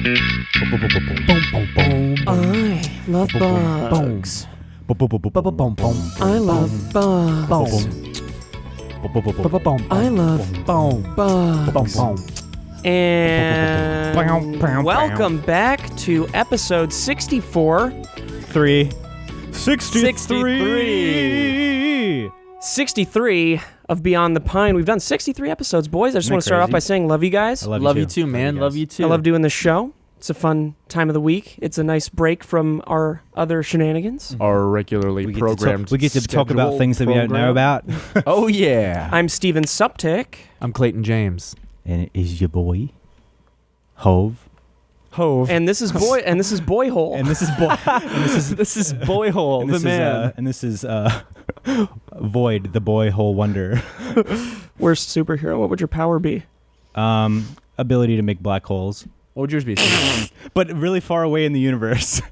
I love bugs. I love bugs. I love bugs. And welcome back to episode 64. 63 of Beyond the Pine. We've done 63 episodes, boys. I just want to start off by saying love you guys. I love you too, man. Love you too. I love doing this show. It's a fun time of the week. It's a nice break from our other shenanigans. Our regularly programmed we get to talk about things that we don't know about. Oh, yeah. I'm Steven Suptic. I'm Clayton James. And it is your boy, Hove. And this is Boy and this is Boyhole. And this is Boy This is Boyhole, the man. And this is Void, the Boyhole Wonder. Worst superhero. What would your power be? Ability to make black holes. What would yours be? But really far away in the universe.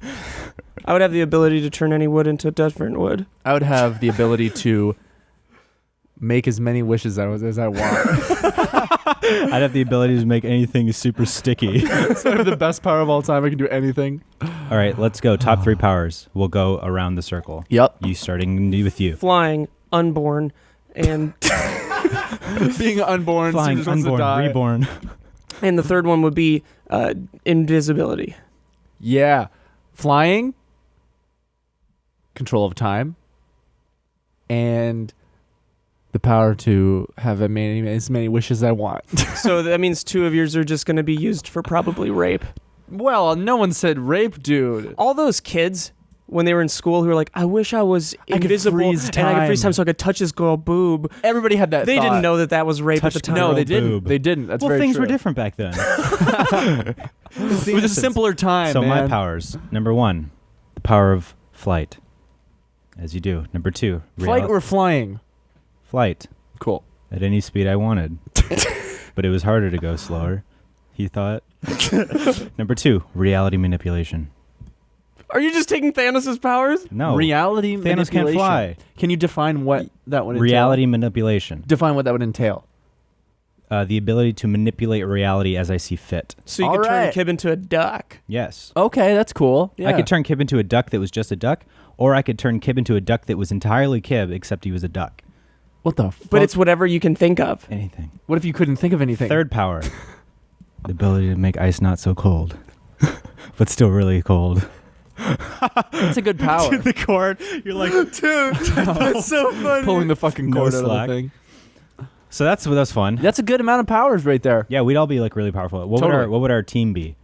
I would have the ability to turn any wood into different wood. I would have the ability to make as many wishes as I want. I'd have the ability to make anything super sticky. So I have the best power of all time. I can do anything. All right, let's go. Top 3 powers. We'll go around the circle. Yep. You starting with you. Flying, unborn, and Being unborn. Flying, unborn, reborn. and the third one would be invisibility. Yeah. Flying. Control of time. And the power to have as many wishes as I want. So that means 2 of yours are just going to be used for probably rape. Well, no one said rape, dude. All those kids, when they were in school, who were like, I wish I was I could invisible freeze and I could freeze time. time so I could touch this girl boob. Everybody had that They thought. didn't know that was rape Touch at the time. No, they Girl didn't. boob. They didn't. That's Well, very things true. were different back then. It was a simpler time, So man. my powers. Number 1, the power of flight. As you do. Number 2, Flight or flying? flight. Cool. At any speed I wanted. But it was harder to go slower, he thought. Number 2, reality manipulation. Are you just taking Thanos' powers? No. Reality Thanos manipulation. can't fly. Can you define what that would entail? Reality manipulation. Define what that would entail. The ability to manipulate reality as I see fit. So you All could turn right. Kib into a duck. Yes. Okay, that's cool. Yeah. I could turn Kib into a duck that was just a duck, or I could turn Kib into a duck that was entirely Kib, except he was a duck. What the fuck? But it's whatever you can think of. Anything. What if you couldn't think of anything? Third power. The ability to make ice not so cold, but still really cold. That's a good power. The cord, you're like, dude, that's so funny. Pulling the fucking No cord out of slack. the thing. So that's fun. That's a good amount of powers right there. Yeah, we'd all be like really powerful. Totally. What would our team be?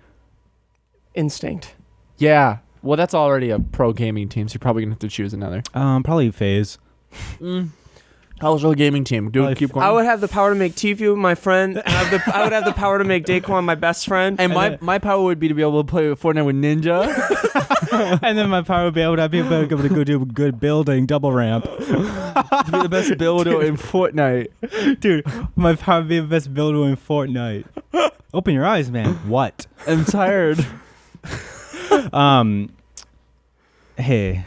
Instinct. Yeah. Well, that's already a pro gaming team, so you're probably going to have to choose another. Probably Phase. How's our gaming team? Keep going. I would have the power to make Tfue my friend. And I would have the power to make Daquan my best friend. And my power would be to be able to play Fortnite with Ninja. And then my power would be able to go do good building, double ramp. To be the best builder in Fortnite. Dude, my power would be the best builder in Fortnite. Open your eyes, man. What? I'm tired. Hey.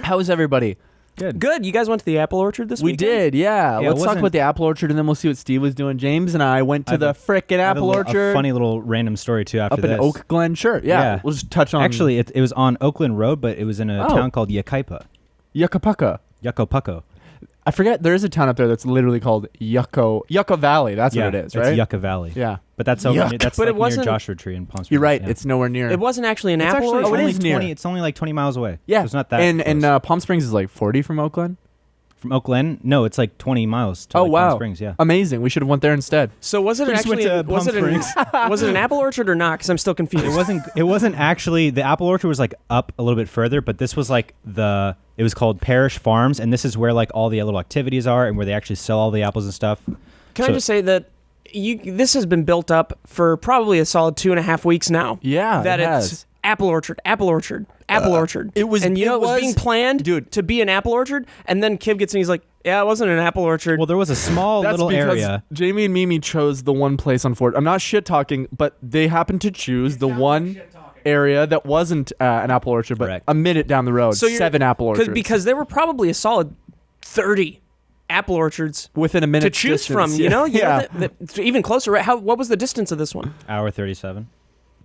How is everybody? Good. You guys went to the apple orchard this We weekend? did, yeah. Yeah, Let's it talk wasn't- about the apple orchard, and then we'll see what Steve was doing. James and I went to the frickin' apple orchard A funny little random story too after up in this. Oak Glen. Sure, yeah. We'll just touch on. Actually, it was on Oakland Road, but it was in a town called Yucaipa. Yucca Yuccopucco. I forget. There is a town up there that's literally called Yucca Valley. That's what it is, right? It's Yucca Valley. Yeah. But that's Yuck. that's But like it near wasn't- Joshua Tree in Palm Springs. You're right. Yeah. It's nowhere near. It wasn't actually an It's apple actually orchard. it only is near. 20. It's only like 20 miles away. Yeah. So it's not that And close. Palm Springs is like 40 from Oak Glen. From Oak Glen? No, it's like 20 miles to Oh like wow. Palm Springs, yeah. Amazing. We should have went there instead. So was it We just went actually to Palm Springs. was it an apple orchard or not? Because I'm still confused. It wasn't actually, the apple orchard was like up a little bit further, but this was like it was called Parish Farms, and this is where like all the little activities are and where they actually sell all the apples and stuff. Can I just say that this has been built up for probably a solid 2.5 weeks now. Yeah, that it it's has. apple orchard, apple orchard, apple orchard. it was- and you know it it was was- being planned, dude. to be an apple orchard, and then Kib gets in, he's like, yeah, it wasn't an apple orchard. Well, there was a small That's little because area. Jamie and Mimi chose the one place on Fort. I'm not shit talking, but they happened to choose the one area that wasn't an apple orchard, but Correct. a minute down the road, So you're- 7 apple orchards. because there were probably a solid 30 apple orchards within a minute to choose distance. from. You know, yeah. it's even closer. Right? What was the distance of this one? Hour 37.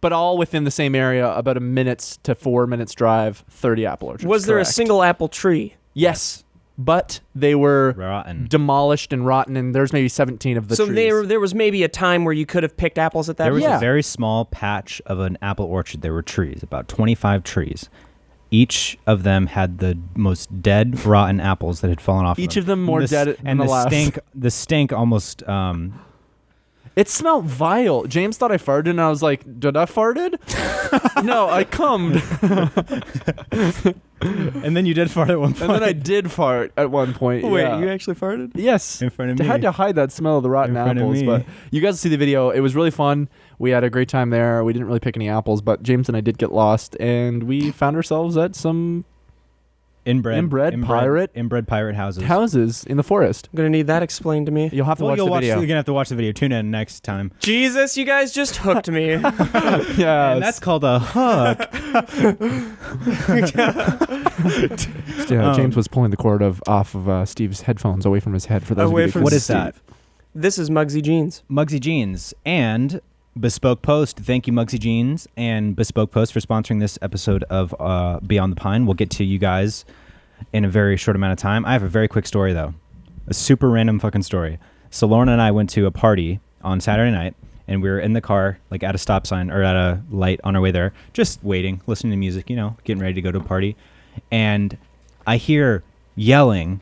But all within the same area, about a minutes to 4 minutes drive, 30 apple orchards. Was there a correct. single apple tree? Yes, but they were Rotten. demolished and rotten, and there's maybe 17 of the So trees. there was maybe a time where you could have picked apples at that There was point? a very small patch of an apple orchard. There were trees, about 25 trees. Each of them had the most dead, rotten apples that had fallen off. Each of them more And dead than and the last. The stink almost. It smelled vile. James thought I farted, and I was like, did I farted? No, I cummed. And then you did fart at one point. And then I did fart at one point. Wait, yeah. you actually farted? Yes. In front of I me. had to hide that smell of the rotten In front of apples. me. But you guys see the video. It was really fun. We had a great time there. We didn't really pick any apples, but James and I did get lost, and we found ourselves at some Inbred pirate houses. houses in the forest. I'm going to need that explained to me. You'll have to watch the video. You're gonna have to watch the video. Tune in next time. Jesus, you guys just hooked me. Yeah, And that's called a hook. James was pulling the cord off of Steve's headphones away from his head for those Away of you from who What can is see. that? This is Mugsy Jeans. Mugsy Jeans and Bespoke Post. Thank you, Mugsy Jeans and Bespoke Post, for sponsoring this episode of Beyond the Pine. We'll get to you guys in a very short amount of time. I have a very quick story, though. A super random fucking story. So Lauren and I went to a party on Saturday night, and we were in the car, like at a stop sign or at a light on our way there, just waiting, listening to music, you know, getting ready to go to a party. And I hear yelling,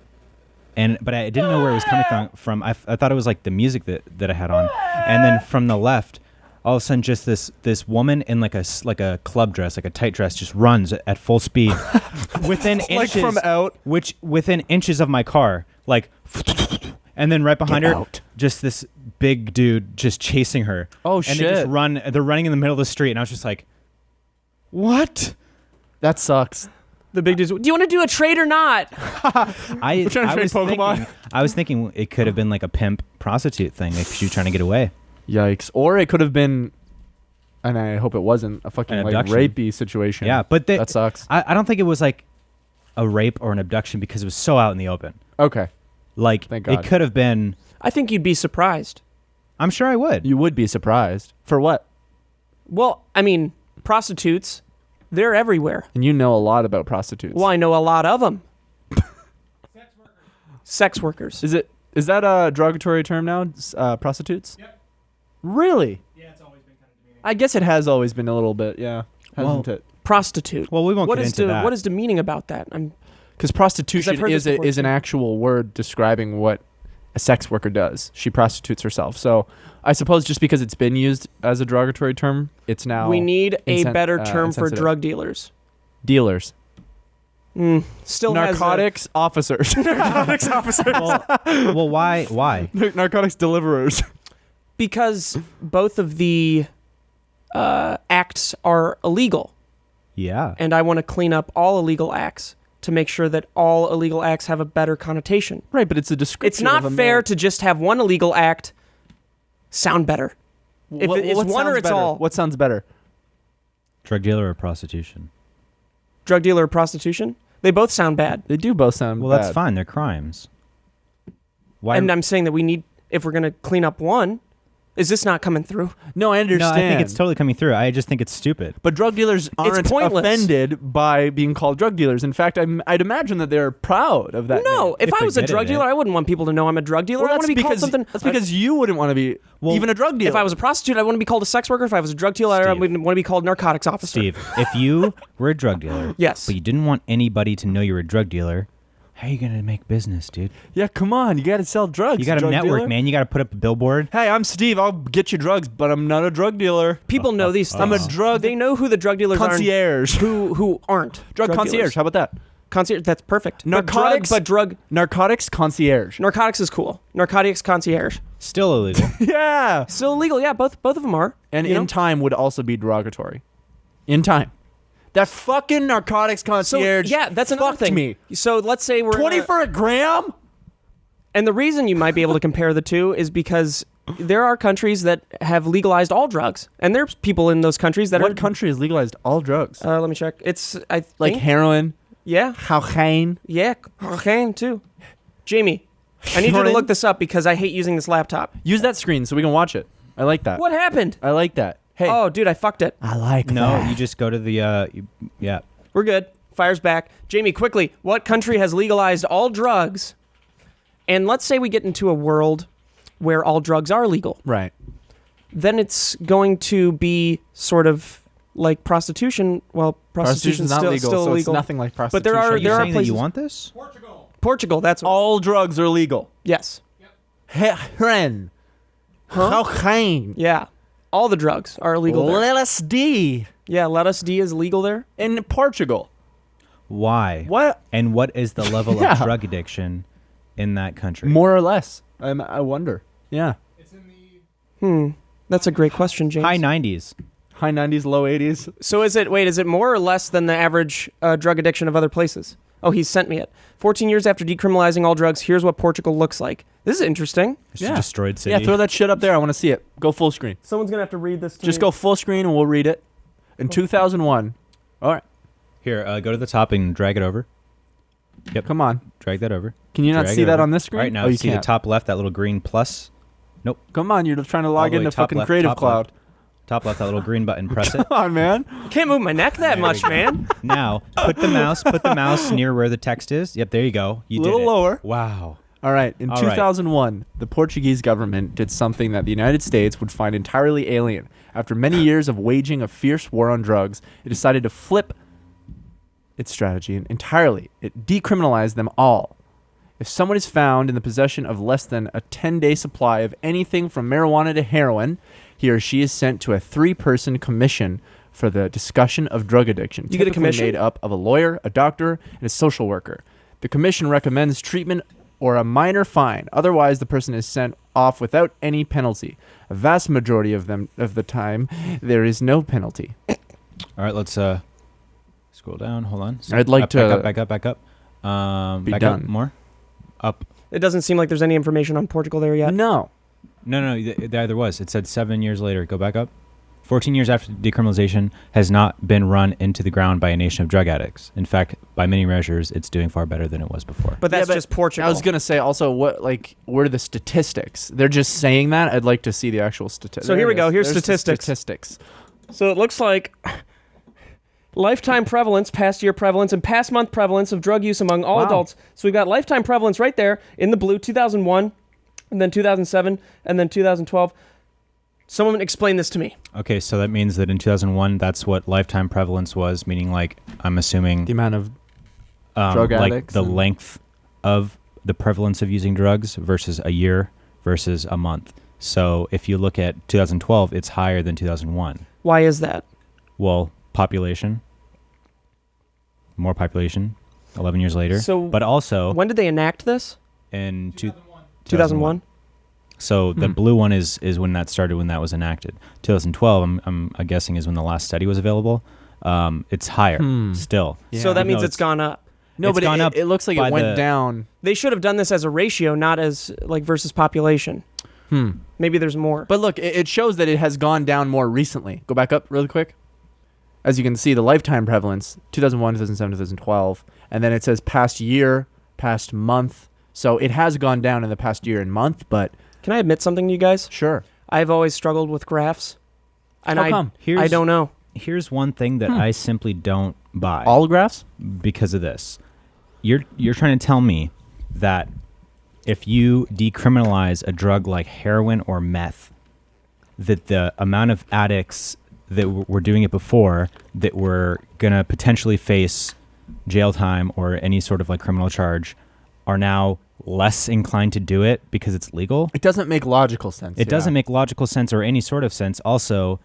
but I didn't know where it was coming from. I thought it was like the music that I had on. And then from the left, all of a sudden, just this woman in like a club dress, like a tight dress, just runs at full speed within Like inches, from out. within inches of my car, like, and then right behind Get her, out. just this big dude just chasing her. Oh, and shit. they just run. They're running in the middle of the street, and I was just like, "What?" That sucks. The big dudes. Do you want to do a trade or not? I, We're trying to I trade was Pokemon. thinking, I was thinking it could have been like a pimp prostitute thing, like she was trying to get away. Yikes. Or it could have been, and I hope it wasn't, a fucking An like abduction. rapey situation. Yeah, but that sucks. I don't think it was like a rape or an abduction because it was so out in the open. Okay. Like, Thank God. it could have been. I think you'd be surprised. I'm sure I would. You would be surprised. For what? Well, I mean, prostitutes, they're everywhere. And you know a lot about prostitutes. Well, I know a lot of them. Sex workers. Is that a derogatory term now? Prostitutes? Yep. Really? Yeah, it's always been kind of demeaning. I guess it has always been a little bit, yeah. Hasn't it? Prostitute. Well, we won't What get is into that. What is demeaning about that? Because prostitution I've heard this before, is an too. actual word describing what a sex worker does. She prostitutes herself. So I suppose just because it's been used as a derogatory term, it's now We need a better term for insensitive. drug dealers. Dealers. Still Narcotics officers. narcotics officers. Well, why? Why? Narcotics deliverers. Because both of the acts are illegal, Yeah. and I want to clean up all illegal acts to make sure that all illegal acts have a better connotation. Right, but it's a description. It's not of a fair man. to just have one illegal act sound better. If it's what one or sounds it's better? all. What sounds better? Drug dealer or prostitution? Drug dealer or prostitution? They both sound bad. They do both sound Well, bad. that's fine. They're crimes. Why? And I'm saying that we need, if we're going to clean up one, is this not coming through? No, I understand. No, I think it's totally coming through. I just think it's stupid. But drug dealers aren't pointless. offended by being called drug dealers. In fact, I'd imagine that they're proud of that. No, name. if I they're was a good drug at dealer, it. I wouldn't want people to know I'm a drug dealer. Well, I want to be called something. That's because you wouldn't want to be even a drug dealer. If I was a prostitute, I want to be called a sex worker. If I was a drug dealer, I Steve. would want to be called narcotics officer. Steve, if you were a drug dealer, Yes. but you didn't want anybody to know you were a drug dealer, how are you gonna make business, dude? yeah, come on, you got to sell drugs. You got to drug network, dealer. man. You got to put up a billboard. Hey, I'm Steve. I'll get you drugs, but I'm not a drug dealer. People know these things. I'm a drug They know who the drug dealers concierge. are. Who aren't Drug concierge. dealers. How about that? Concierge. That's perfect. Narcotics- but drug. Narcotics concierge. Narcotics is cool. Narcotics concierge. Still illegal. Yeah. Still illegal. Yeah, both of them are. And you in know? time would also be derogatory. In time. That fucking narcotics So concierge. yeah, that's another fucked thing. me. So let's say we're 20 for a gram? and the reason you might be able to compare the two is because there are countries that have legalized all drugs, and there's people in those countries that What are. country has legalized all drugs? Let me check. It's I think, Like heroin, yeah, cocaine. yeah, cocaine too. Jamie, I need you to Heroin? look this up because I hate using this laptop. Use that screen so we can watch it. I like that. What happened? I like that. Hey, Oh, dude, I fucked it. I like No, you just go to the yeah. We're good. Fire's back. Jamie, quickly, what country has legalized all drugs? And let's say we get into a world where all drugs are legal. Right. Then it's going to be sort of like prostitution. Well, prostitution's not still, legal, still so illegal. it's nothing like prostitution. But there are Are you saying that places. you want this? Portugal. That's all drugs are legal. yes. Heroin, cocaine, Yeah. All the drugs are illegal there. LSD Yeah, lettuce D is legal there. in Portugal. Why? What? And what is the level Yeah. of drug addiction in that country? More or less. I wonder. Yeah. That's a great question, James. High 90s. High 90s, low 80s. So is it more or less than the average drug addiction of other places? Oh, he sent me it. 14 years after decriminalizing all drugs, here's what Portugal looks like. This is interesting. Just a destroyed city. Yeah, throw that shit up there. I want to see it. Go full screen. Someone's going to have to read this to Just me. go full screen and we'll read it. In 2001. All right. Here, go to the top and drag it over. Yep. Come on. Drag that over. Can you not Drag see it that over. on this screen? Right now, Oh, you see can't. the top left, that little green plus. Nope. Come on. You're trying to All log the way into top fucking left, Creative top Cloud. left. Top left, that little green button. Press it. Come on, man. Can't move my neck that much, man. Now, put the mouse near where the text is. Yep, there you go. You A did little it. lower. Wow. All right. In All right. 2001, the Portuguese government did something that the United States would find entirely alien. After many years of waging a fierce war on drugs, it decided to flip its strategy entirely. It decriminalized them all. If someone is found in the possession of less than a 10-day supply of anything from marijuana to heroin, he or she is sent to a 3-person commission for the discussion of drug addiction. You get a typically commission? made up of a lawyer, a doctor, and a social worker. The commission recommends treatment or a minor fine. Otherwise, the person is sent off without any penalty. A vast majority of the time, there is no penalty. All right, let's scroll down. Hold on. I'd like to back up. be Back done. up more. Up. It doesn't seem like there's any information on Portugal there yet. No. No, there was. It said 7 years later. Go back up. 14 years after decriminalization has not been run into the ground by a nation of drug addicts. In fact, by many measures, it's doing far better than it was before. But that's Yeah, just Portugal. I was going to say also, what are the statistics? They're just saying that. I'd like to see the actual statistics. So here we go. Here's statistics. Statistics. So it looks like lifetime prevalence, past year prevalence, and past month prevalence of drug use among all Wow. adults. So we've got lifetime prevalence right there in the blue, 2001, and then 2007, and then 2012. Someone explain this to me. Okay, so that means that in 2001, that's what lifetime prevalence was, meaning like, I'm assuming The amount of drug like addicts the and- length of the prevalence of using drugs versus a year versus a month. So if you look at 2012, it's higher than 2001. Why is that? Well, population, more population, 11 years later. So but also When did they enact this? in 2001. So the blue one is when that started, when that was enacted. 2012, I'm guessing, is when the last study was available. It's higher still. Yeah. So that Even means though it's gone up. No, It's but gone up it looks like by it went the- down. They should have done this as a ratio, not as like versus population. Maybe there's more. But look, it shows that it has gone down more recently. Go back up really quick. As you can see, the lifetime prevalence, 2001, 2007, 2012. And then it says past year, past month. So it has gone down in the past year and month, but Can I admit something to you guys? sure. I've always struggled with graphs. And How come? I don't know. Here's one thing that I simply don't buy. All graphs? Because of this. You're trying to tell me that if you decriminalize a drug like heroin or meth, that the amount of addicts that were doing it before that were going to potentially face jail time or any sort of like criminal charge are now less inclined to do it because it's legal? It doesn't make logical sense. It doesn't make logical sense or any sort of sense. Also,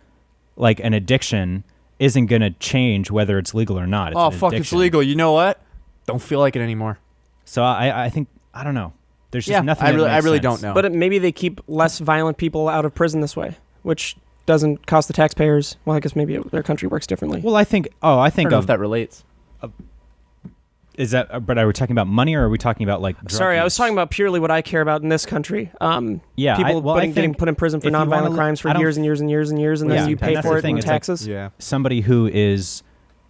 like an addiction isn't going to change whether it's legal or not. It's Oh, an fuck, it's addiction. legal. You know what? Don't feel like it anymore. So I think, I don't know. There's just Yeah, nothing. I that really- I makes really sense. don't know. But maybe they keep less violent people out of prison this way, which doesn't cost the taxpayers. Well, I guess maybe their country works differently. Well, I think. Oh, I I think don't know if that relates. is that. But are we talking about money or are we talking about like? Drug Sorry, I was use? talking about purely what I care about in this country. Yeah, people I getting think put in prison for if you wanna nonviolent look- crimes for I don't- years and years and years and years, and Yeah, then you and pay that's for the it thing, in it's like- taxes. Yeah. somebody who is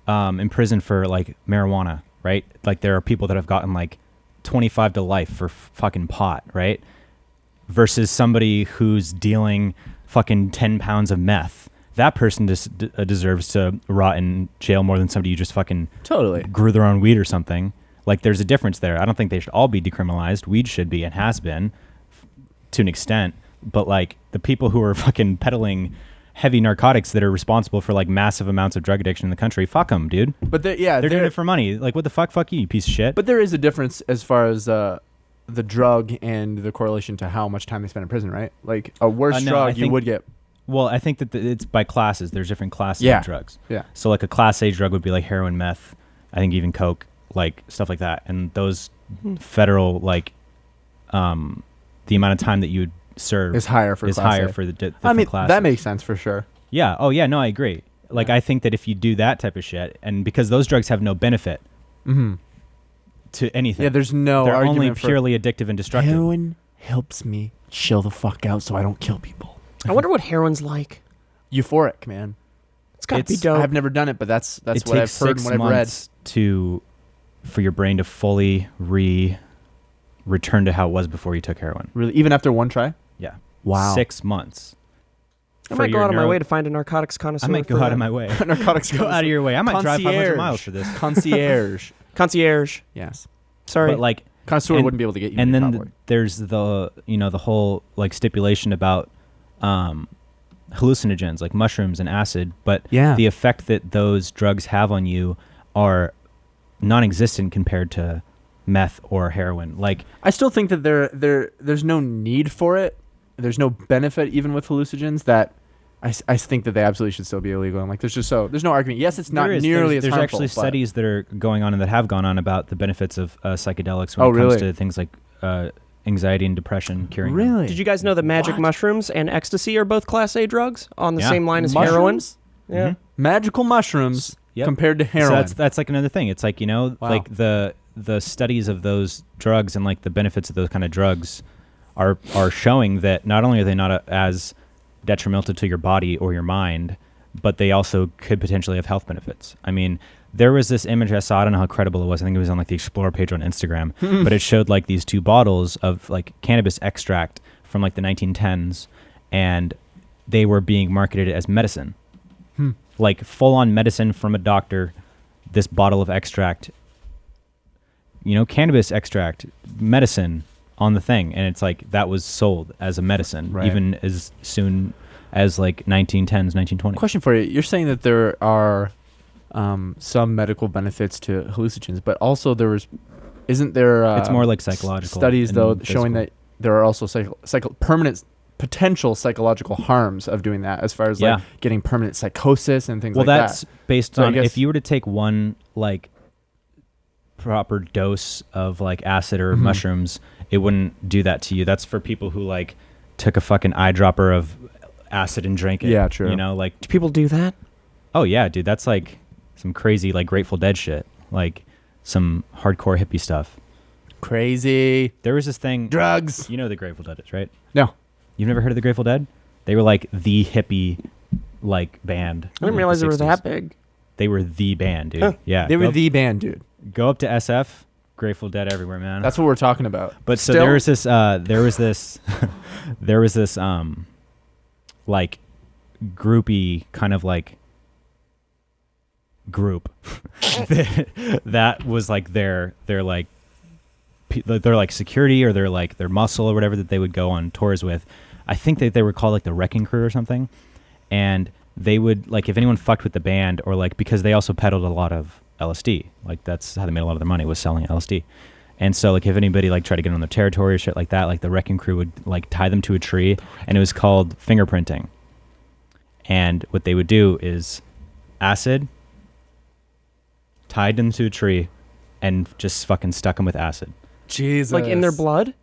in prison for like marijuana, right? Like there are people that have gotten like 25 to life for fucking pot, right? Versus somebody who's dealing fucking 10 pounds of meth that person deserves to rot in jail more than somebody who just fucking Totally. grew their own weed or something. Like, there's a difference there. I don't think they should all be decriminalized. Weed should be and has been to an extent. But, like, the people who are fucking peddling heavy narcotics that are responsible for, like, massive amounts of drug addiction in the country, fuck them, dude. But they're Doing it for money. Like, what the fuck? Fuck you, you piece of shit. But there is a difference as far as the drug and the correlation to how much time they spend in prison, right? Like, a worse No, drug, you would get... Well, I think that it's by classes. There's different classes Yeah. of drugs. Yeah. So, like, a class A drug would be like heroin, meth, I think even coke, like, stuff like that. And those federal, like, the amount of time that you would serve is higher for class A. the different classes. That makes sense for sure. Yeah. Oh, yeah. No, I agree. Like, I think that if you do that type of shit, and because those drugs have no benefit to anything. Yeah, there's no They're argument only for purely addictive and destructive. heroin helps me chill the fuck out so I don't kill people. I wonder what heroin's like. Euphoric, man. It's got to be It's- dope. I've never done it, but that's It what I've takes heard and 6 what I've read. months for your brain to fully return to how it was before you took heroin. Really, even after one try? Yeah. Wow. 6 months. I For might go your out of my neuro- way to find a narcotics connoisseur. I might go for out that. of my way. Narcotics. Go out of your way. I might drive 500 Concierge. miles for this. Concierge. Concierge. Yes. Sorry. But like, Connoisseur And- wouldn't be able to get you. and into then cowboy. there's the the whole like stipulation about hallucinogens like mushrooms and acid, but Yeah. the effect that those drugs have on you are non-existent compared to meth or heroin. Like, I still think that there's no need for it. There's no benefit even with hallucinogens that I think that they absolutely should still be illegal. I'm like, there's no argument. Yes, it's not there is- nearly as there's harmful. actually but- studies that are going on and that have gone on about the benefits of psychedelics when Oh, it comes really? to things like anxiety and depression curing them. Really? Did you guys know that magic What? mushrooms and ecstasy are both Class A drugs on the Yeah. same line as heroin? Mushrooms? Yeah. Mhm. Magical mushrooms Yep. compared to heroin. So that's like another thing. It's like, Wow. like the studies of those drugs and like the benefits of those kind of drugs are showing that not only are they not as detrimental to your body or your mind, but they also could potentially have health benefits. I mean, there was this image I saw, I don't know how credible it was. I think it was on like the Explore page on Instagram, but it showed like these 2 bottles of like cannabis extract from like the 1910s, and they were being marketed as medicine. Like full-on medicine from a doctor, this bottle of extract, cannabis extract, medicine on the thing. And it's like that was sold as a medicine, Right. even as soon as like 1910s, 1920s. Question for you. You're saying that there are some medical benefits to hallucinogens, but also isn't there It's more like psychological. studies, and though, showing physical. that there are also permanent potential psychological harms of doing that, as far as Yeah. like getting permanent psychosis and things Well, like that's that. based So I on guess- if you were to take one like proper dose of like acid or Mhm. mushrooms, it wouldn't do that to you. That's for people who like took a fucking eyedropper of acid and drank it. Yeah, true. Like, Do people do that? oh yeah, dude, that's like some crazy like Grateful Dead shit, like some hardcore hippie stuff. Crazy There was this thing. drugs. You know the Grateful Dead is, right? No. You've never heard of the Grateful Dead? They were like the hippie like band. I didn't in, realize the they were 60s. that big. They were the band, dude. Huh. Yeah. They were go, the band, dude. go up to SF, Grateful Dead everywhere, man. That's what we're talking about. But so Still? there was this there was this like groupie kind of like group that was like their like their like security or their like their muscle or whatever that they would go on tours with. I think that they were called like the Wrecking Crew or something, and they would like if anyone fucked with the band or like because they also peddled a lot of LSD, like that's how they made a lot of their money was selling LSD. And so like if anybody like tried to get on their territory or shit like that, like the Wrecking Crew would like tie them to a tree, and it was called fingerprinting. And what they would do is acid, tied them to a tree, and just fucking stuck them with acid. Jesus. Like in their blood?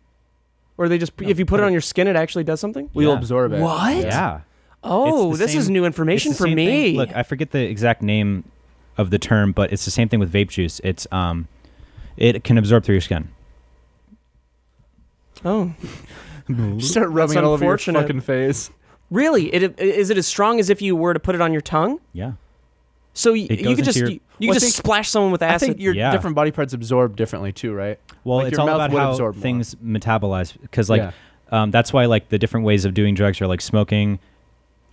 Or they just, if you put it on your skin, it actually does something? We'll Yeah. absorb it. What? Yeah. Oh, It's the this is same- new information It's the for same me. thing. Look, I forget the exact name of the term, but it's the same thing with vape juice. It's it can absorb through your skin. Oh. Start rubbing That's it all over your unfortunate. fucking face. Really? Is it as strong as if you were to put it on your tongue? Yeah. So It you goes could into just your- you Well, could I just think- splash someone with I acid. think your Yeah. different body parts absorb differently too, right? Well, Like it's your all mouth about would how absorb more. things metabolize because like Yeah. that's why like the different ways of doing drugs are like smoking,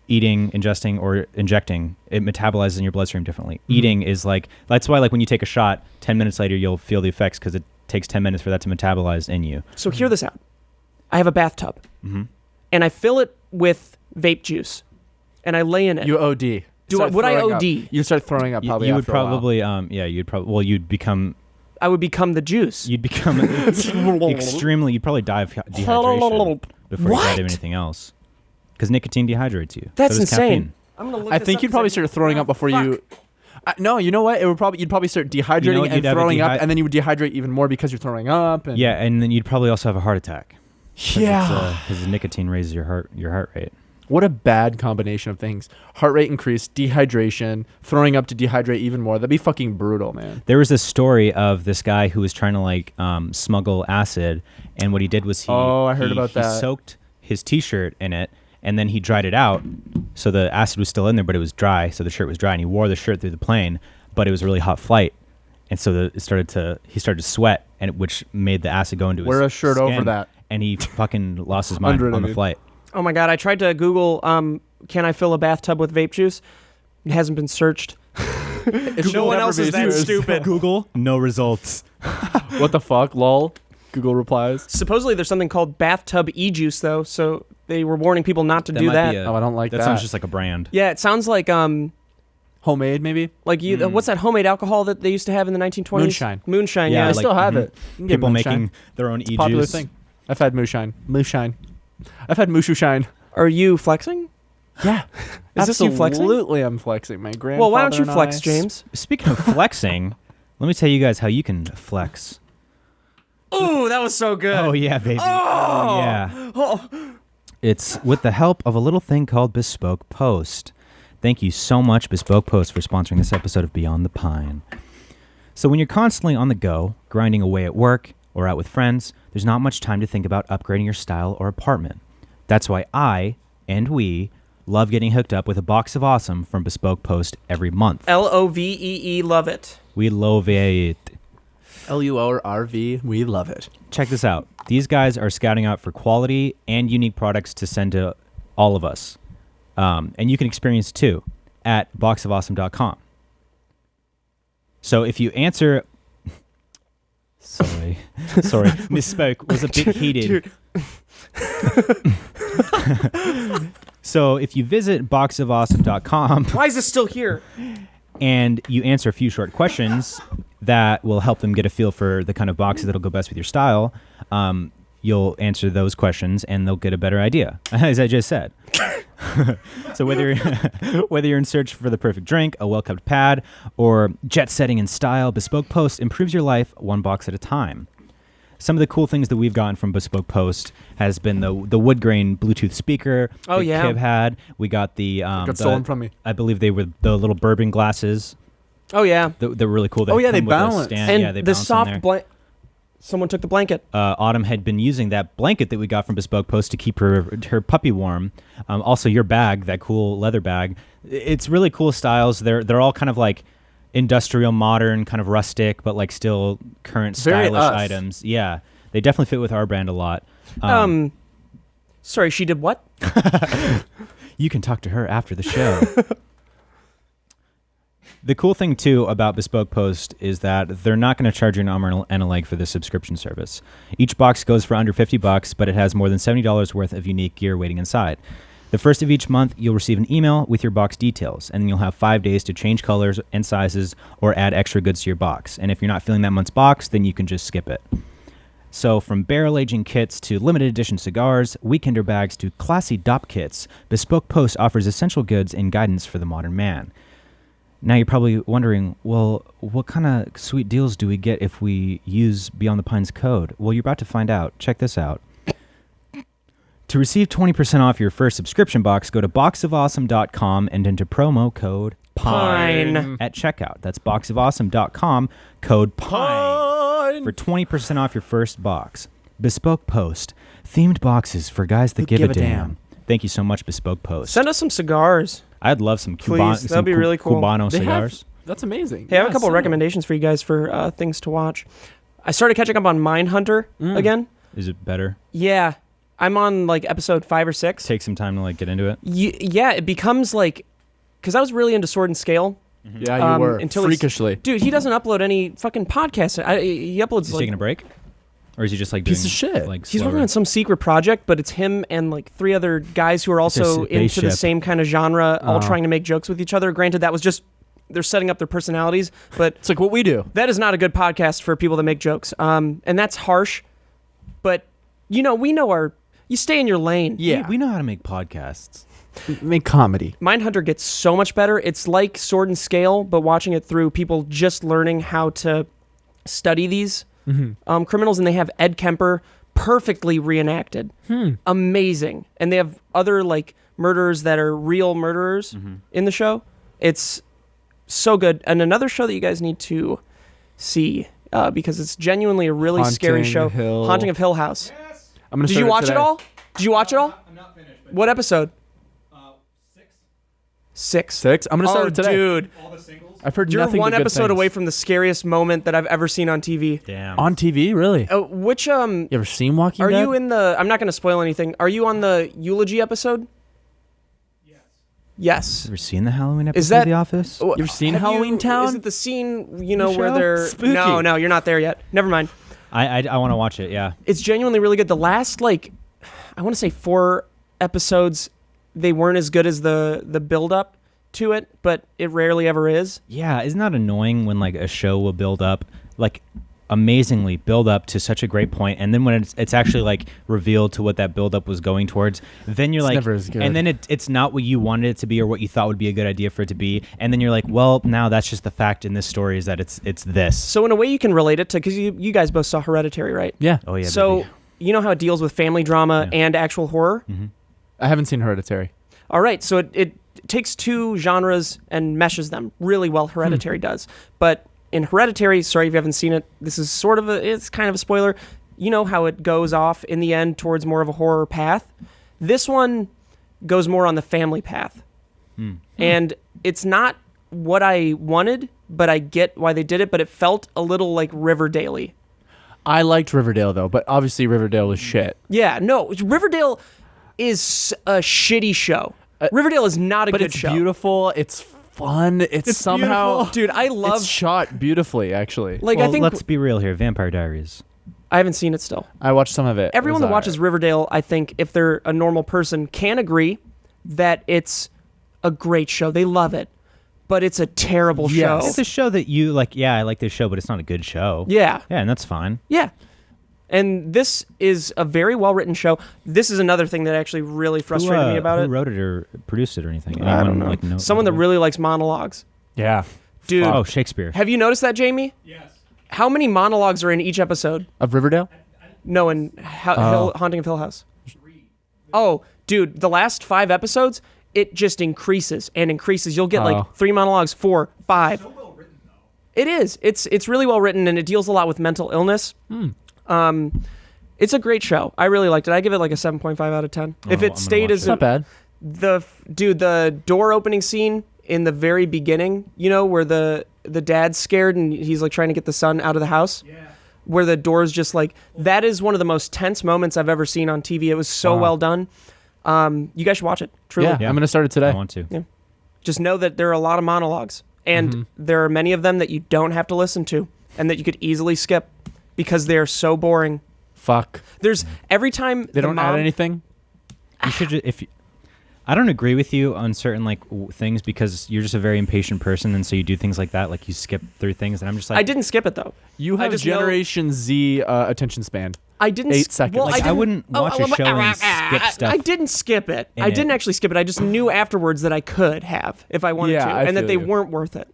eating, ingesting, or injecting, it metabolizes in your bloodstream differently. Eating is like, that's why like when you take a shot, 10 minutes later you'll feel the effects because it takes 10 minutes for that to metabolize in you. So hear this out. I have a bathtub, and I fill it with vape juice, and I lay in it. You OD. Would I OD? You start throwing up probably You would after a while. probably, you'd probably, well, you'd become... I would become the juice. You'd become extremely... You'd probably die of dehydration before you died of anything else. Because nicotine dehydrates you. That's So does insane. caffeine. I'm gonna look I this think up you'd 'cause probably I- start throwing up before Fuck. you... no, you know what? You'd probably start dehydrating what? and You'd have a throwing up, and then you would dehydrate even more because you're throwing up. And Yeah, and then you'd probably also have a heart attack. Yeah. Because nicotine raises your heart rate. What a bad combination of things. Heart rate increase, dehydration, throwing up to dehydrate even more. That'd be fucking brutal, man. There was this story of this guy who was trying to like smuggle acid, and what he did was I heard about he that. soaked his t-shirt in it, and then he dried it out, so the acid was still in there, but it was dry, so the shirt was dry, and he wore the shirt through the plane, but it was a really hot flight, and so he started to sweat, and which made the acid go into his Wear a shirt over skin, that. and he fucking lost his mind on the dude. flight. Oh my god! I tried to Google, can I fill a bathtub with vape juice? It hasn't been searched. No one else is that stupid. Google, no results. What the fuck, lol? Google replies. Supposedly there's something called bathtub e-juice though, so they were warning people not to do might that. be Oh, I don't like that. That sounds just like a brand. Yeah, it sounds like Homemade, maybe? what's that homemade alcohol that they used to have in the 1920s? Moonshine. Moonshine, Yeah, yeah. I like- still have mhm. it. You can get People moonshine. making their own It's e-juice. a popular thing. I've had moonshine. Moonshine. I've had moonshine. Are you flexing? Yeah. Is this you flexing? Absolutely, I'm flexing. My grandfather. Well, why don't you and flex, I- James? Speaking of flexing, let me tell you guys how you can flex. Ooh, that was so good. Oh yeah, baby. Oh yeah. It's with the help of a little thing called Bespoke Post. Thank you so much, Bespoke Post, for sponsoring this episode of Beyond the Pine. So when you're constantly on the go, grinding away at work or out with friends, there's not much time to think about upgrading your style or apartment. That's why I and we love getting hooked up with a box of awesome from Bespoke Post every month. LOVEE, love it. We love it. LURV. We love it. Check this out. These guys are scouting out for quality and unique products to send to all of us. And you can experience too at boxofawesome.com. So if you answer... Sorry, misspoke. Was a bit heated. So if you visit boxofawesome.com Why is this still here? and you answer a few short questions that will help them get a feel for the kind of boxes that'll go best with your style, you'll answer those questions and they'll get a better idea, as I just said. So whether you're in search for the perfect drink, a well-kept pad, or jet setting in style, Bespoke Post improves your life one box at a time. Some of the cool things that we've gotten from Bespoke Post has been the wood grain Bluetooth speaker. Oh, that yeah. Kib had. We got the Got stolen from me. I believe they were the little bourbon glasses. Oh yeah. They're really cool. Oh, yeah, come they with a balance. stand. And Yeah, they the balance on there. soft blanket. Someone took the blanket. Autumn had been using that blanket that we got from Bespoke Post to keep her puppy warm. Also, your bag, that cool leather bag. It's really cool styles. They're all kind of like industrial, modern, kind of rustic, but like still current Very stylish us. items. Yeah, they definitely fit with our brand a lot. Sorry, she did what? You can talk to her after the show. The cool thing, too, about Bespoke Post is that they're not going to charge you an arm and a leg for this subscription service. Each box goes for under $50, but it has more than $70 worth of unique gear waiting inside. The first of each month, you'll receive an email with your box details, and then you'll have 5 days to change colors and sizes or add extra goods to your box. And if you're not filling that month's box, then you can just skip it. So from barrel-aging kits to limited edition cigars, weekender bags to classy DOP kits, Bespoke Post offers essential goods and guidance for the modern man. Now you're probably wondering, well, what kind of sweet deals do we get if we use Beyond the Pines code? Well, you're about to find out. Check this out. To receive 20% off your first subscription box, go to boxofawesome.com and enter promo code Pine. at checkout. That's boxofawesome.com, code PINE for 20% off your first box. Bespoke Post, themed boxes for guys that give a damn. Thank you so much, Bespoke Post. Send us some cigars. I'd love some Please, that'd be really cool. Cubano They have- cigars. That's amazing. Hey, I have a Yeah, couple send them. recommendations for you guys for things to watch. I started catching up on Mindhunter again. Is it better? Yeah. I'm on like episode 5 or 6. Take some time to like get into it. Yeah, it becomes like, because I was really into Sword and Scale. Yeah, you were until freakishly. Dude, he doesn't upload any fucking podcasts. He uploads Is he like taking a break? Or is he just like Piece doing, of shit. Like he's slower? working on some secret project, but it's him and like 3 other guys who are also into the spaceship. same kind of genre, all Oh. trying to make jokes with each other. Granted, that was just they're setting up their personalities, but It's like what we do. that is not a good podcast for people that make jokes. And that's harsh. But we know you stay in your lane. Yeah. We know how to make podcasts. Make comedy. Mindhunter gets so much better. It's like Sword and Scale, but watching it through people just learning how to study these criminals, and they have Ed Kemper perfectly reenacted. Amazing. And they have other like murderers that are real murderers in the show. It's so good. And another show that you guys need to see because it's genuinely a really scary show. Haunting of Hill House. I'm gonna Did start you watch today. it all? Did you watch it all? I'm not finished. But What episode? 6. 6. I'm gonna start Oh, it today. dude. all the singles. I've heard You're nothing one but good episode things. away from the scariest moment that I've ever seen on TV. Damn. On TV, really? Which You ever seen Walking are Dead? you in the? I'm not going to spoil anything. Are you on the eulogy episode? Yes. Ever seen the Halloween episode Is that of The Office? Oh, You ever seen have Halloween Town? Is it the scene The where show? they're Spooky. No, you're not there yet. Never mind. I want to watch it. Yeah. It's genuinely really good. The last I want to say 4 episodes, they weren't as good as the build up to it, but it rarely ever is. Yeah, isn't that annoying when like a show will build up like amazingly build up to such a great point, and then when it's actually like revealed to what that build up was going towards, then you're It's like, never as good. and then it's not what you wanted it to be or what you thought would be a good idea for it to be, and then you're like, well, now that's just the fact in this story is that it's this. So in a way, you can relate it to because you guys both saw Hereditary, right? Yeah. Oh yeah. So baby. you know how it deals with family drama Yeah. and actual horror. I haven't seen Hereditary. All right, so it takes 2 genres and meshes them really well. Hereditary does, but in Hereditary, sorry if you haven't seen it, this is it's kind of a spoiler. You know how it goes off in the end towards more of a horror path. This one goes more on the family path, and it's not what I wanted, but I get why they did it. But it felt a little like Riverdale-y. I liked Riverdale though, but obviously Riverdale was shit. Yeah, no, Riverdale is a shitty show. Riverdale is not a But good it's show. beautiful. It's fun. It's somehow beautiful. Dude, I love It's shot beautifully, actually. like well, I think let's be real here. Vampire Diaries. I haven't seen it still. I watched some of it. Everyone It that was watches Riverdale, I think, if they're a normal person, can agree that it's a great show. They love it, but it's a terrible Yes. show. It's a show that you like. Yeah, I like this show, but it's not a good show. Yeah, Yeah, and that's fine. yeah. And this is a very well written show. This is another thing that actually really frustrated me about who it. wrote it or produced it or anything? I don't Anyone, know. Like, know Someone that really likes monologues. Yeah. Dude, Oh, Shakespeare. have you noticed that, Jamie? Yes. How many monologues are in each episode? Of Riverdale? No, in Haunting of Hill House. 3. Oh, dude, the last 5 episodes, it just increases and increases. You'll get Oh. like 3 monologues, 4, 5. So well written though. It is. It's really well written, and it deals a lot with mental illness. It's a great show. I really liked it. I give it like a 7.5 out of 10. If Oh, I'm it gonna stayed watch as It's not bad. the door opening scene in the very beginning, where the dad's scared and he's like trying to get the son out of the house. Yeah. Where the door's just like, that is one of the most tense moments I've ever seen on TV. It was so Wow. well done. You guys should watch it. Truly. Yeah, Yeah. I'm going to start it today. I want to. Just know that there are a lot of monologues, and there are many of them that you don't have to listen to and that you could easily skip because they're so boring. Fuck. There's every time They don't mom, add anything? You should if you, I don't agree with you on certain like things because you're just a very impatient person, and so you do things like that, like you skip through things, and I'm just like I didn't skip it though. You I have just know- Generation Z attention span. I didn't. 8 seconds. Well, Like, I didn't- wouldn't watch a show and skip stuff. I didn't skip it. in I it. didn't actually skip it. I just knew afterwards that I could have if I wanted Yeah, to, I and that feel they you. weren't worth it.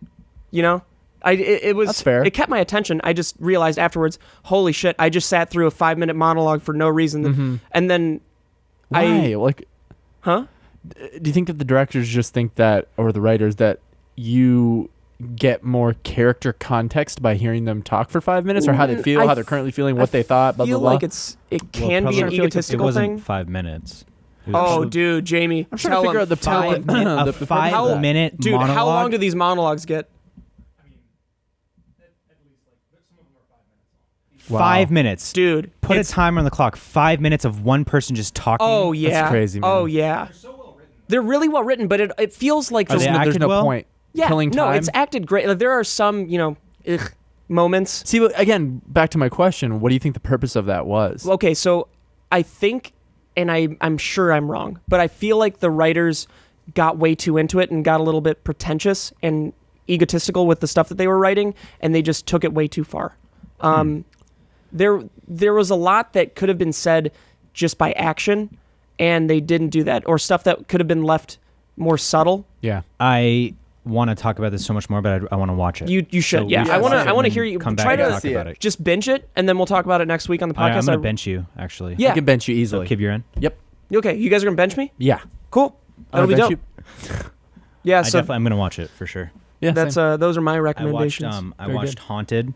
It was. That's fair. It kept my attention. I just realized afterwards, holy shit! I just sat through a 5-minute monologue for no reason, and then Why? Like, huh? do you think that the directors just think that, or the writers, that you get more character context by hearing them talk for 5 minutes, or how they feel, I how they're currently feeling, what they thought, blah, feel blah, blah? like it can Well, be an probably- egotistical it wasn't thing. 5 minutes. It was Oh, dude, Jamie, I'm trying to figure out the tell him. the a purpose of 5 that. minute Dude, monologue. how long do these monologues get? I mean, at least like some of them are 5 minutes Wow. 5 minutes. Dude. Put a timer on the clock. 5 minutes of one person just talking. Oh, yeah. That's crazy, man. Oh, yeah. They're so well written. They're really well written, but it feels like... Are they There's acted no well? point. Yeah, Killing time. no, it's acted great. Like, there are some, moments. See, but again, back to my question. What do you think the purpose of that was? Okay, so I think, and I'm sure I'm wrong, but I feel like the writers got way too into it and got a little bit pretentious and egotistical with the stuff that they were writing, and they just took it way too far. There was a lot that could have been said just by action, and they didn't do that, or stuff that could have been left more subtle. Yeah. I want to talk about this so much more, but I want to watch it. You should, So yeah. we I should want watch to it and hear you come try back and to talk about it. just binge it, and then we'll talk about it next week on the podcast. I'm gonna bench you actually. Yeah. I can bench you So easily. Kib, you're in. Yep. Okay, you guys are gonna bench me? Yeah. Cool. That'll be dope. Yeah, so I'm gonna watch it for sure. Yeah. that's same. those are my I watched recommendations. I Very watched good. Haunted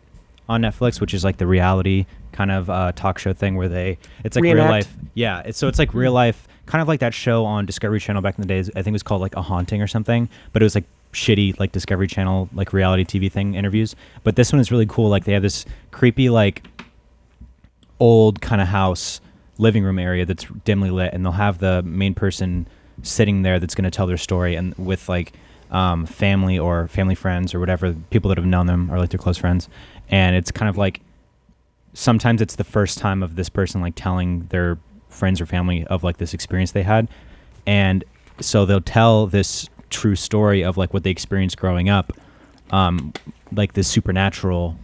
on Netflix, which is like the reality kind of talk show thing where it's like real Reenact? life. Yeah, it's like real life, kind of like that show on Discovery Channel back in the days. I think it was called like A Haunting or something, but it was like shitty like Discovery Channel like reality TV thing interviews. But this one is really cool. Like they have this creepy like old kind of house living room area that's dimly lit, and they'll have the main person sitting there that's going to tell their story, and with like family or family friends or whatever, people that have known them or like their close friends. And it's kind of like sometimes it's the first time of this person like telling their friends or family of like this experience they had, and so they'll tell this true story of like what they experienced growing up, like this supernatural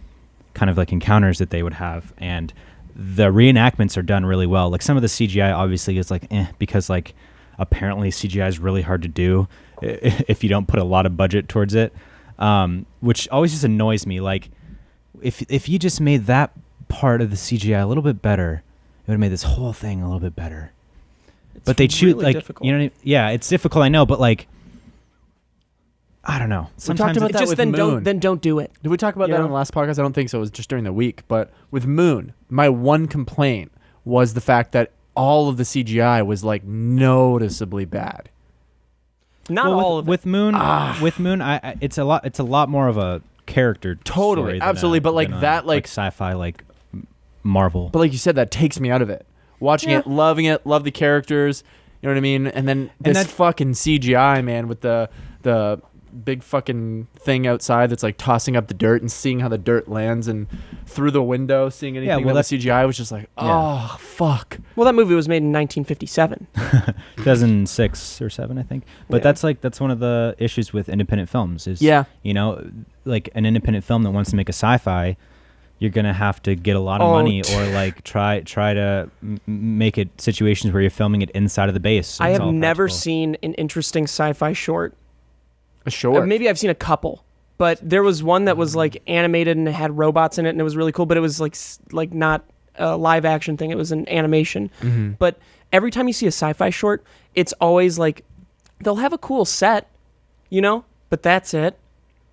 kind of like encounters that they would have. And the reenactments are done really well. Like some of the CGI obviously is like because like apparently CGI is really hard to do if you don't put a lot of budget towards it, which always just annoys me. Like if you just made that part of the CGI a little bit better, it would have made this whole thing a little bit better. But they choose really like difficult. you know what I mean? Yeah, it's difficult, I know, but like I don't know. Sometimes about it's that just with then Moon. don't do it. Did we talk about that Yeah. on the last podcast? I don't think so. It was just during the week. But with Moon, my one complaint was the fact that all of the CGI was like noticeably bad. Not well, all of it. with Moon. With Moon, I it's a lot more of a character. Totally, story than absolutely, but, like, than that, like- sci-fi, like Marvel. But like you said, that takes me out of it. Watching it, loving it, love the characters. You know what I mean? And then this that- fucking CGI, man, with the big fucking thing outside that's like tossing up the dirt and seeing how the dirt lands and through the window, seeing anything well, that was CGI was just like, Yeah. oh, fuck. Well, that movie was made in 1957. 2006 or 7, I think. But Yeah. that's one of the issues with independent films is, Yeah. you know, like an independent film that wants to make a sci-fi, you're going to have to get a lot of money or like try to make it situations where you're filming it inside of the base. So I it's have all never practical. seen an interesting sci-fi short. A short. Maybe I've seen a couple, but there was one that was like animated and it had robots in it, and it was really cool. But it was like not a live action thing; it was an animation. Mm-hmm. But every time you see a sci-fi short, it's always like they'll have a cool set, you know, but that's it.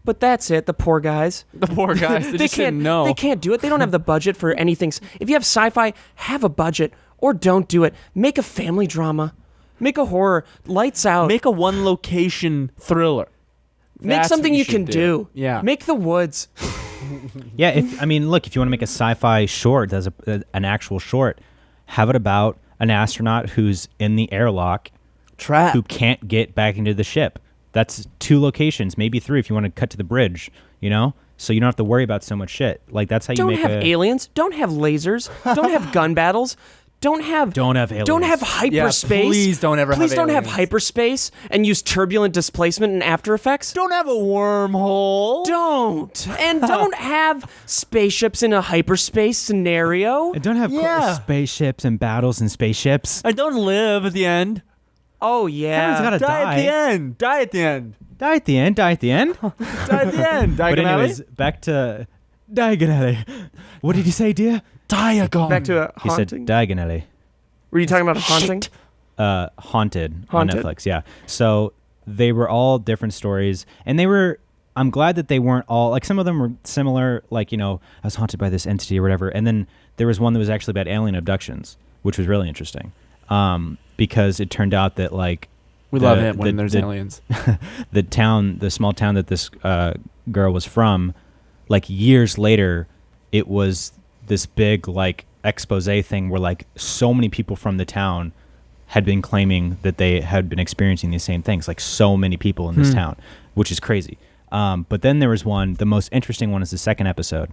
But that's it. The poor guys. The poor guys, they just can't didn't know. They can't do it. They don't have the budget for anything. If you have sci-fi, have a budget or don't do it. Make a family drama. Make a horror. Lights out. Make a one location thriller. Make That's something what you should can do. Yeah. Make the woods. Yeah, if you want to make a sci-fi short, as an actual short, have it about an astronaut who's in the airlock Trap. who can't get back into the ship. That's 2 locations, maybe 3 if you want to cut to the bridge, you know? So you don't have to worry about so much shit. Like that's how you Don't make have aliens. Don't have lasers. Don't have gun battles. Don't have aliens. Don't have hyperspace. please don't ever have Please don't have aliens. hyperspace and use turbulent displacement in After Effects. Don't have a wormhole. Don't. And don't have spaceships in a hyperspace scenario. And don't have spaceships and battles and spaceships. I don't live at the end. Oh yeah. Everyone's gotta Die at the end. Die at the end. Die at the end. Die at the end. Die at the end. But Diagonally. anyways, back to diagonally. What did you say, dear? Diagon. Back to a He haunting. said diagonally. Were you talking about a haunting? Haunted on Haunted. Netflix. Yeah. So they were all different stories, and I'm glad that they weren't all like some of them were similar. Like I was haunted by this entity or whatever, and then there was one that was actually about alien abductions, which was really interesting, because it turned out that like we love it when there's aliens. the small town that this girl was from, like years later, it was this big like expose thing where like so many people from the town had been claiming that they had been experiencing these same things, like so many people in this town, which is crazy. But then there was one, the most interesting one is the second episode,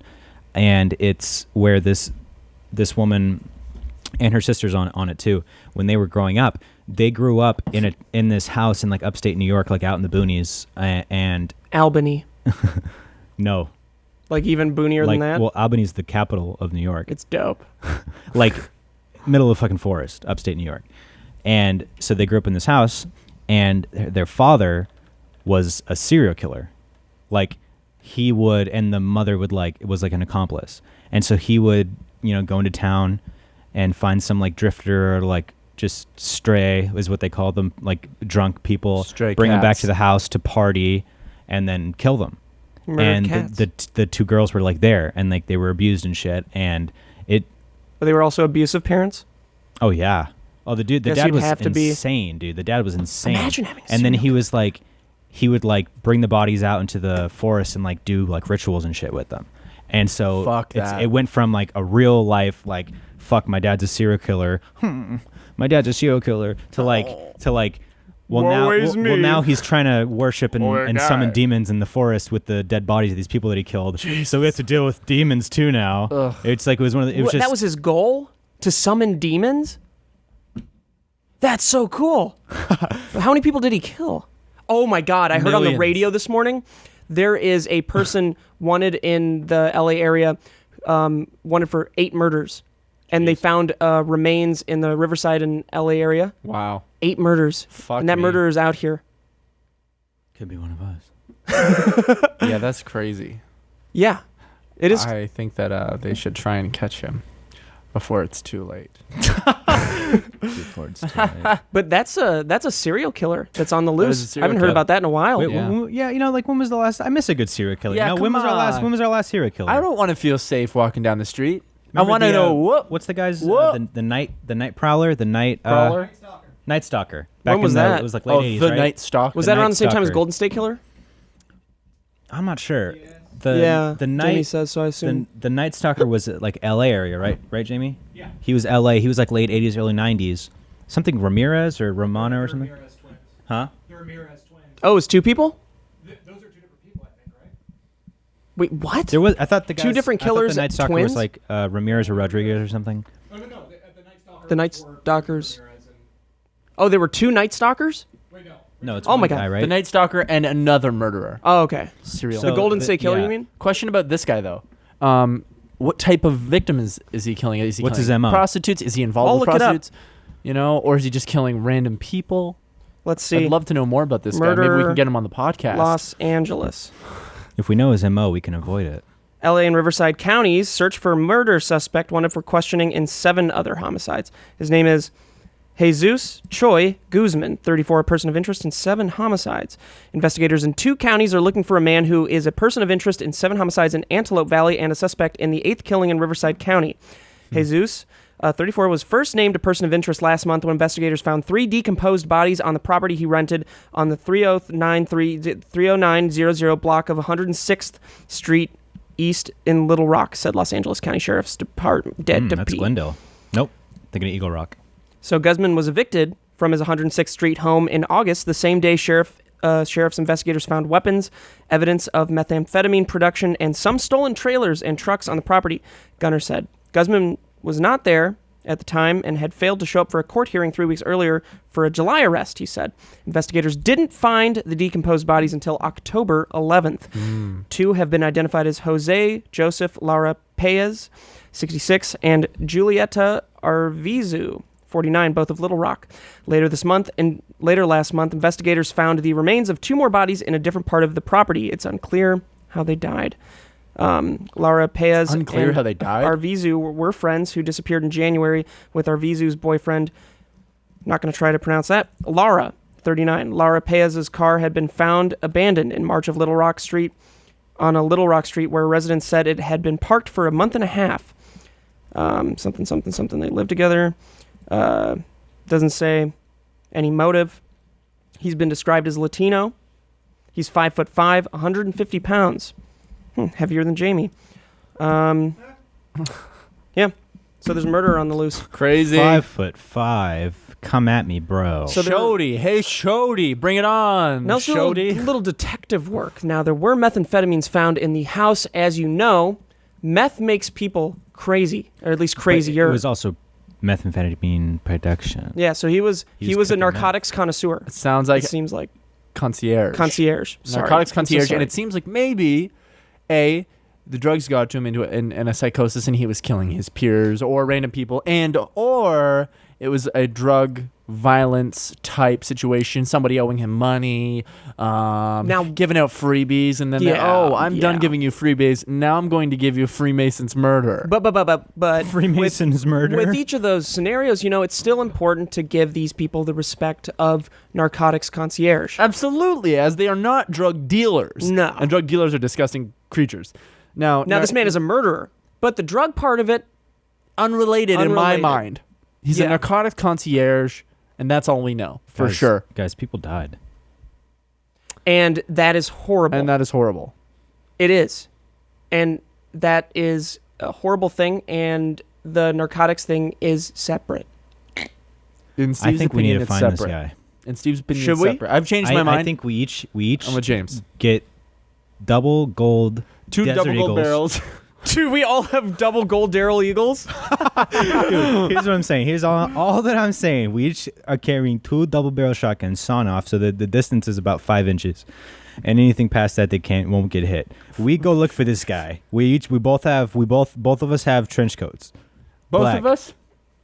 and it's where this woman and her sister's on it too. When they were growing up, they grew up in this house in like upstate New York, like out in the boonies, and Albany. no, like even boonier like, than that. well, Albany's the capital of New York. It's dope. Like middle of fucking forest, upstate New York. And so they grew up in this house, and their father was a serial killer. Like he would, and the mother would like, it was like an accomplice. And so he would, go into town and find some like drifter or like just stray is what they call them, like drunk people, Stray bring them back cats. to the house to party and then kill them. Murdered And cats. the two girls were like there, and like they were abused and shit. And But they were also abusive parents. oh yeah. Oh, the Guess dad you'd was have to be- insane, dude. The dad was insane. Imagine having a and then serial he was like, he would like bring the bodies out into the forest and like do like rituals and shit with them. And so Fuck that. it went from like a real life, like, fuck, my dad's a serial killer. My dad's a serial killer to like, well now he's trying to worship and summon demons in the forest with the dead bodies of these people that he killed. So we have to deal with demons too now. Ugh. It's like, it was one of the, it was just, That was his goal? To summon demons? That's so cool. How many people did he kill? Oh my God, I heard on the Millions. radio this morning, there is a person wanted in the LA area, wanted for 8 murders. And they found remains in the Riverside and LA area. Wow. 8 murders. Fuck and that me. murderer is out here. could be one of us. Yeah, that's crazy. Yeah, it is. I think that they should try and catch him before it's too late. Before it's too late. But that's a serial killer that's on the That is a loose. I serial haven't heard killer. about that in a while. Wait, Yeah. when was the last? I miss a good serial killer. Yeah, when come was on. our last serial killer? I don't want to feel safe walking down the street. Remember I want to the, know what. What's the guy's What? the night prowler, the night Prowler? Night Stalker. When was that? It was like late Oh, 80s, the right? Night Stalker. Was The that around Night the same time as Stalker. Golden State Killer? I'm not sure. Yeah, The Jamie night says so. I assume. the Night Stalker was like L.A. area, right? Right, Jamie? Yeah. He was L.A. He was like late 80s, early 90s. Something Ramirez or Romano or something. Ramirez twins. Huh? The Ramirez twins. Oh, it's 2 people? Those are 2 different people, I think, right? Wait, what? There was. I thought the Two guys, different I thought killers, the Night Stalker twins? was like Ramirez or Rodriguez or something. Oh, no. The Night Stalker. The Night were Stalkers. Ramirez and, Oh, there were 2 Night Stalkers? wait, no. No, it's Oh one my guy, God. right? The Night Stalker and another murderer. Oh, okay. Serial. So- The Golden the- State Killer, yeah. you mean? Question about this guy though. What type of victim is he killing? Is he What's killing his MO? prostitutes? Is he involved I'll with look it up. prostitutes? Or is he just killing random people? Let's see. I'd love to know more about this guy. Maybe we Murder, can get him on the podcast. Los Angeles. If we know his MO, we can avoid it. LA and Riverside counties search for murder suspect wanted for questioning in 7 other homicides. His name is Jesus Choi Guzman, 34, a person of interest in 7 homicides. Investigators in 2 counties are looking for a man who is a person of interest in 7 homicides in Antelope Valley and a suspect in the 8th killing in Riverside County. Jesus, 34, was first named a person of interest last month when investigators found 3 decomposed bodies on the property he rented on the 30900 block of 106th Street East in Little Rock, said Los Angeles County Sheriff's Department. That's Glendale. Nope. Thinking of Eagle Rock. So Guzman was evicted from his 106th Street home in August, the same day sheriff's investigators found weapons, evidence of methamphetamine production, and some stolen trailers and trucks on the property, Gunner said. Guzman was not there at the time and had failed to show up for a court hearing 3 weeks earlier for a July arrest, he said. Investigators didn't find the decomposed bodies until October 11th. 2 have been identified as Jose Joseph Lara Paez, 66, and Julieta Arvizu, 49, both of Little Rock. Later last month, investigators found the remains of 2 more bodies in a different part of the property. It's unclear how they died. Lara Paez Unclear and how they died? Arvizu were friends who disappeared in January with Arvizu's boyfriend. Not going to try to pronounce that. Lara, 39. Lara Paez's car had been found abandoned in March of Little Rock Street, on a Little Rock Street where residents said it had been parked for a month and a half. Something. They lived together. Doesn't say any motive. He's been described as Latino. He's 5'5", 150 pounds. Heavier than Jamie. Yeah. So there's murder on the loose. Crazy. 5'5". Come at me, bro. So there- Shody. Hey, Shody. Bring it on. Now, so Shody. little detective work. Now, there were methamphetamines found in the house. As you know, meth makes people crazy, or at least crazier. It was also methamphetamine production. Yeah, so he was was a cooking narcotics connoisseur. It sounds like It seems like concierge. Sorry. Narcotics I'm so concierge. sorry. And it seems like maybe, the drugs got to him into in a psychosis and he was killing his peers or random people, or it was a drug violence type situation, somebody owing him money, Now- giving out freebies, and then I'm done giving you freebies, now I'm going to give you Freemason's murder. But Freemason's murder. with each of those scenarios, it's still important to give these people the respect of narcotics concierge. Absolutely, as they are not drug dealers. No. And drug dealers are disgusting creatures. Now Now, this man is a murderer, but the drug part of it, unrelated in my Unrelated. mind. He's a Yeah. narcotics concierge, and that's all we know for Guys- sure. Guys, people died. and that is horrible. And that is horrible. It is. And that is a horrible thing, and the narcotics thing is separate. In Steve's I think we opinion, need to it's find separate. this guy. In Steve's opinion, Should it's we? separate. I've changed my mind. I think we each I'm with James. get double gold 2 Desert double gold Eagles. barrels. Dude, we all have double gold Daryl Eagles. Dude, here's what I'm saying. Here's all that I'm saying. We each are carrying 2 double barrel shotguns sawn off so that the distance is about 5 inches. And anything past that won't get hit. We go look for this guy. Both of us have trench coats. Both Black. of us?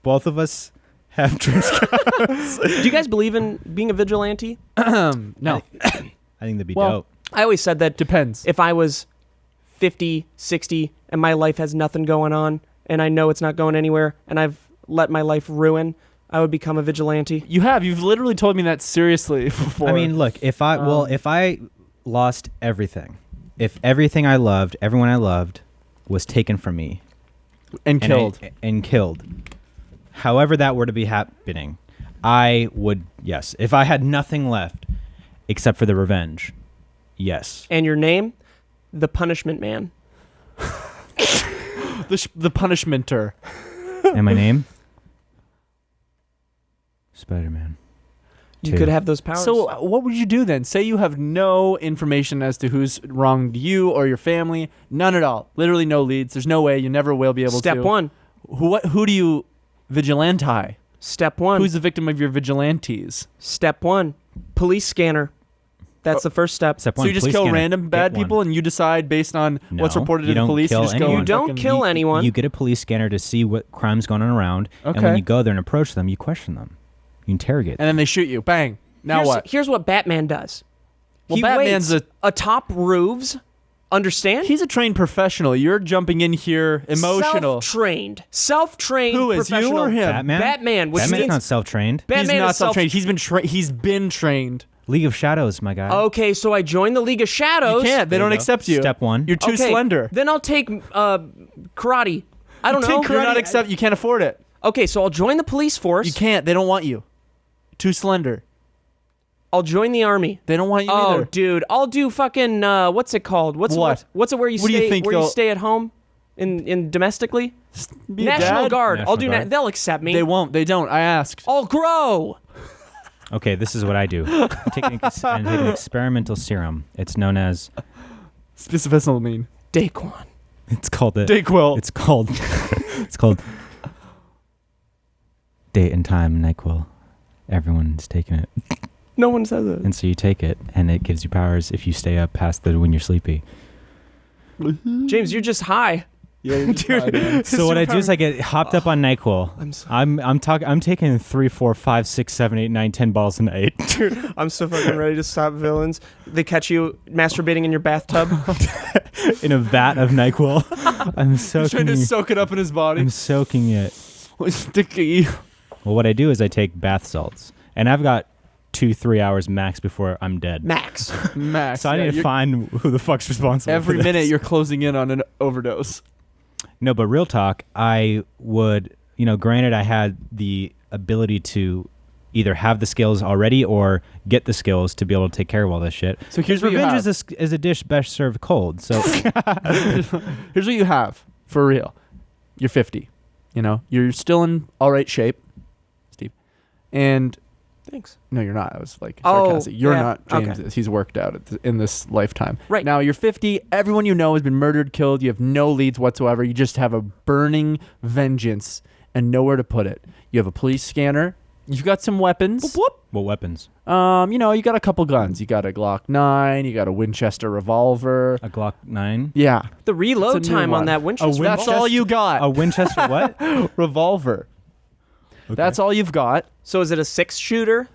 Both of us have trench coats. Do you guys believe in being a vigilante? No. I think that'd be Well, dope. I always said that Depends. if I was 50, 60, and my life has nothing going on, and I know it's not going anywhere, and I've let my life ruin, I would become a vigilante. You've literally told me that seriously before. I mean, look, if I lost everything, if everything I loved, everyone I loved was taken from me and killed. and killed, however that were to be happening, I would, yes. If I had nothing left except for the revenge, yes. And your name? The Punishment Man. The punishmenter. And my name? Spider-Man. You 2. could have those powers. So what would you do then? Say you have no information as to who's wronged you or your family. None at all. Literally no leads. There's no way. You never will be able Step to. 1. Who do you vigilante? Step 1. Who's the victim of your vigilantes? Step 1. Police scanner. That's the first step. Step So 1, you just police kill scanner. random bad Get one. people and you decide based on what's No, reported you to the don't police. kill You just go anyone. and You don't fucking- kill anyone. You get a police scanner to see what crime's going on around, and Okay. when you go there and approach them, you question them. You interrogate and them. then they shoot you. Bang. Now what? Here's what Batman does. Well, He Batman's waits atop roofs. Understand? He's a trained professional. You're jumping in here emotional. Self-trained Who is you professional. or him? Batman, which Batman's means not self-trained. Batman He's not is self-trained. He's been trained. League of Shadows, my guy. Okay, so I joined the League of Shadows. You can't. They There don't you go. accept you. Step 1. You're too Okay, slender. Then I'll take karate. I don't know. You're not accept. You can't afford it. Okay, so I'll join the police force. You can't. They don't want you. Too slender. I'll join the army. They don't want you Oh, either. dude, I'll do fucking what's it called? What's What? What's it where you What do stay? you think where you they'll- stay at home, in domestically? Be a National dad? Guard. National I'll do. Guard. They'll accept me. They won't. They don't. I asked. I'll grow. Okay, this is what I do. I take an experimental serum. It's known as. Specificity mean. Daquan. It's called it. Dayquil. It's called. It's called. Date and time NyQuil. Everyone's taking it, No one says it. and so you take it, and it gives you powers if you stay up past when you're sleepy. James, you're just high. Yeah, you're just high, man. So what I do is I get hopped up on NyQuil. I'm taking 3, 4, 5, 6, 7, 8, 9, 10 bottles a night. I'm so fucking ready to stop villains. They catch you masturbating in your bathtub. In a vat of NyQuil. I'm He's trying soaking to it. soak it up in his body. I'm soaking it. Sticky. Well, what I do is I take bath salts, and I've got 2-3 hours max before I'm dead. Max. Max. So I yeah, need to you're- find who the fuck's responsible. Every for this. minute you're closing in on an overdose. No, but real talk, I would, granted I had the ability to either have the skills already or get the skills to be able to take care of all this shit. So here's what you Revenge have. is a dish best served cold. So Here's what you have for real. You're 50. You know, you're still in all right shape, Steve. And Thanks. no, you're not. I was like Oh, sarcastic. You're yeah. not. James Okay. is. He's worked out in this lifetime. Right. Now you're 50. Everyone you know has been murdered, killed. You have no leads whatsoever. You just have a burning vengeance and nowhere to put it. You have a police scanner. You've got some weapons. What weapons? You know, you got a couple guns. You got a Glock 9. You got a Winchester revolver. A Glock 9? Yeah. The reload It's a new time one. on that Winchester. That's all you got. A Winchester what? Revolver. Okay. That's all you've got. So is it a 6-shooter?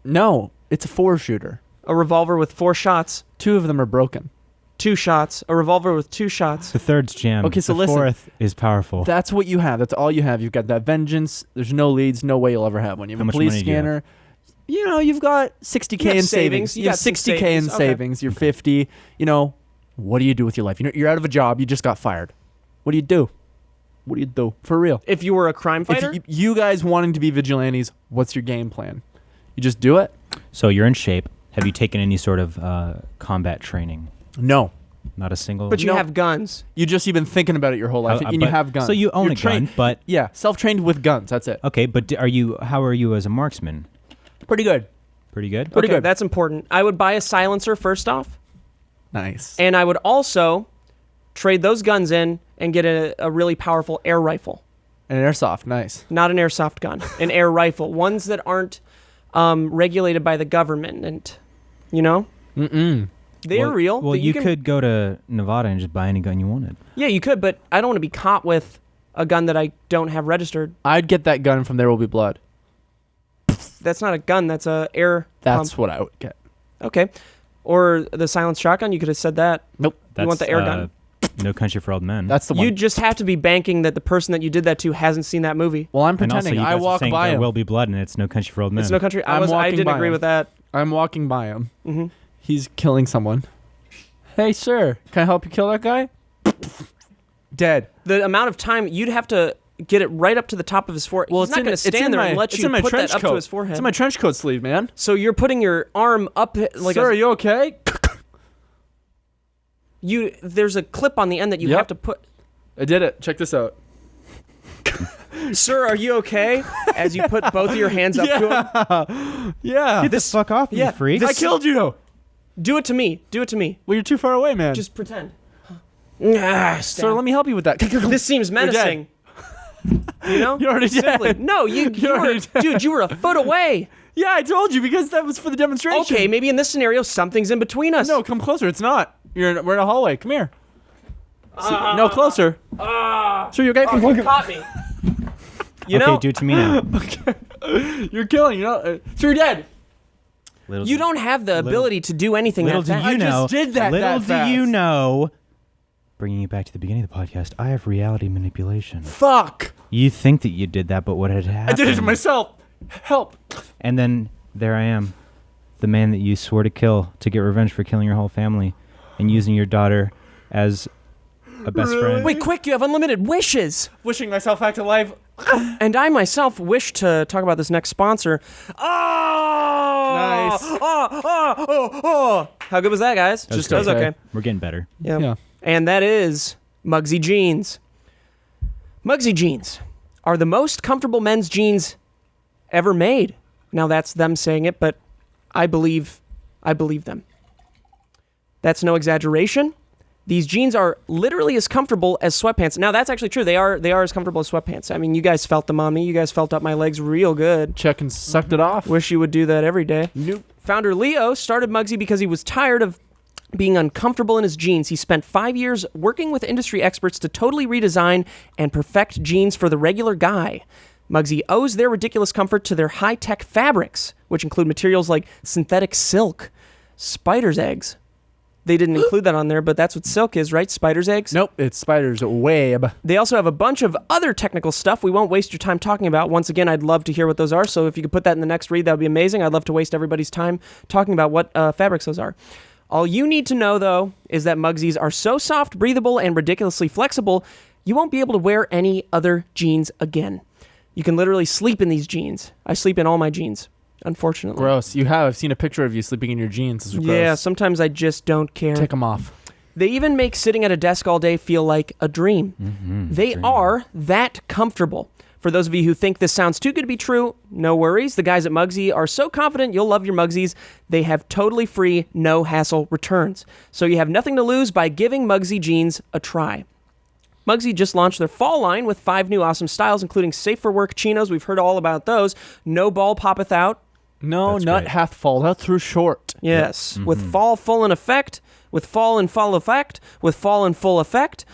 No, it's a 4-shooter. A revolver with 4 shots? 2 of them are broken. 2 shots. A revolver with 2 shots. The third's jammed. Okay, so the listen. fourth is powerful. That's what you have. That's all you have. You've got that vengeance. There's no leads. No way you'll ever have one. You have How a much police money do you have? scanner. You know, you've got 60K You have in savings. savings. You You have got some 60K in savings. Okay. savings. You're 50. You know, what do you do with your life? You're out of a job. You just got fired. What do you do? What do you do? For real. If you were a crime fighter? If you guys wanting to be vigilantes, what's your game plan? You just do it? So you're in shape. Have you taken any sort of combat training? No. Not a single. But you No. have guns. You've been thinking about it your whole life, and you but- have guns. So you own You're a trained- gun, but Yeah, self-trained with guns. That's it. okay. But are you? How are you as a marksman? Pretty good. Pretty good. Pretty Okay, good. that's important. I would buy a silencer first off, Nice. and I would also trade those guns in and get a really powerful air rifle. And airsoft. Nice. Not an airsoft gun, an air rifle. Ones that aren't regulated by the government, and you know, Mm-mm. they're real. Well, but you can- could go to Nevada and just buy any gun you wanted. Yeah, you could, but I don't want to be caught with a gun that I don't have registered. I'd get that gun from There Will Be Blood. That's not a gun. That's a air That's pump. what I would get. Okay. Or the silenced shotgun. You could have said that. Nope. You want the air gun. No Country for Old Men. That's the one. You just have to be banking that the person that you did that to hasn't seen that movie. Well, I'm and also, pretending. you I guys are walk saying by There him. Will Be Blood, and it's No Country for Old Men. It's No Country. I I'm walking didn't by agree him. with that. I'm walking by him. Hmm. He's killing someone. Hey, sir. Can I help you kill that guy? Dead. The amount of time you'd have to get it right up to the top of his forehead. Well, He's not going to stand there and let it's you in my put trench that up coat. to his forehead. It's in my trench coat sleeve, man. So you're putting your arm up like Sir, are you okay? there's a clip on the end that you Yep. have to put. I did it. Check this out. Sir, are you okay? As you put both of your hands up to him. Yeah. Get the fuck off, yeah, you freak! I killed you. Do it to me. Do it to me. Well, you're too far away, man. Just pretend. Ah, Sir, let me help you with that. This seems menacing. You know? You're already Simply. dead. No, you You're were, already dead. dude, you were a foot away. Yeah, I told you because that was for the demonstration. Okay, maybe in this scenario, something's in between us. No, come closer. It's not. We're in a hallway. Come here. No, closer. Sir, you okay? Oh, you caught me. You okay, know, do it to me now. You're killing. Sir, you're dead. Little you don't have the ability to do anything Little that do fast. you I know. just did that Little that do you fast. know. Bringing it back to the beginning of the podcast, I have reality manipulation. Fuck. You think that you did that, but what had I happened? did it to myself. Help. And then there I am, the man that you swore to kill to get revenge for killing your whole family, and using your daughter as a best friend. Wait, quick, you have unlimited wishes. Wishing myself back to life. And I myself wish to talk about this next sponsor. Oh! Nice. Oh! How good was that, guys? That That was okay. okay. We're getting better. Yeah. Yeah. And that is Mugsy Jeans. Mugsy Jeans are the most comfortable men's jeans ever made. Now that's them saying it, but I believe them. That's no exaggeration. These jeans are literally as comfortable as sweatpants. Now that's actually true. They are as comfortable as sweatpants. I mean, you guys felt them on me. You guys felt up my legs real good. Check and sucked it off. Wish you would do that every day. Nope. Founder Leo started Mugsy because he was tired of being uncomfortable in his jeans. He spent 5 years working with industry experts to totally redesign and perfect jeans for the regular guy. Mugsy owes their ridiculous comfort to their high-tech fabrics, which include materials like synthetic silk, spider's eggs. They didn't include that on there, but that's what silk is, right? Spider's eggs? Nope. It's spider's web. They also have a bunch of other technical stuff we won't waste your time talking about. Once again, I'd love to hear what those are, so if you could put that in the next read, that would be amazing. I'd love to waste everybody's time talking about what fabrics those are. All you need to know, though, is that Mugsies are so soft, breathable, and ridiculously flexible, you won't be able to wear any other jeans again. You can literally sleep in these jeans. I sleep in all my jeans, unfortunately. Gross. You have. I've seen a picture of you sleeping in your jeans. It's gross. Yeah, sometimes I just don't care. Take them off. They even make sitting at a desk all day feel like a dream. They are that comfortable. For those of you who think this sounds too good to be true, no worries. The guys at Mugsy are so confident you'll love your Mugsies, they have totally free, no hassle returns. So you have nothing to lose by giving Mugsy Jeans a try. Mugsy just launched their fall line with 5 new awesome styles, including safe for work chinos. We've heard all about those. No ball poppeth out. No That's nut great. hath fall out through short. Yes. With fall full in effect, with fall in full effect, with fall in full effect.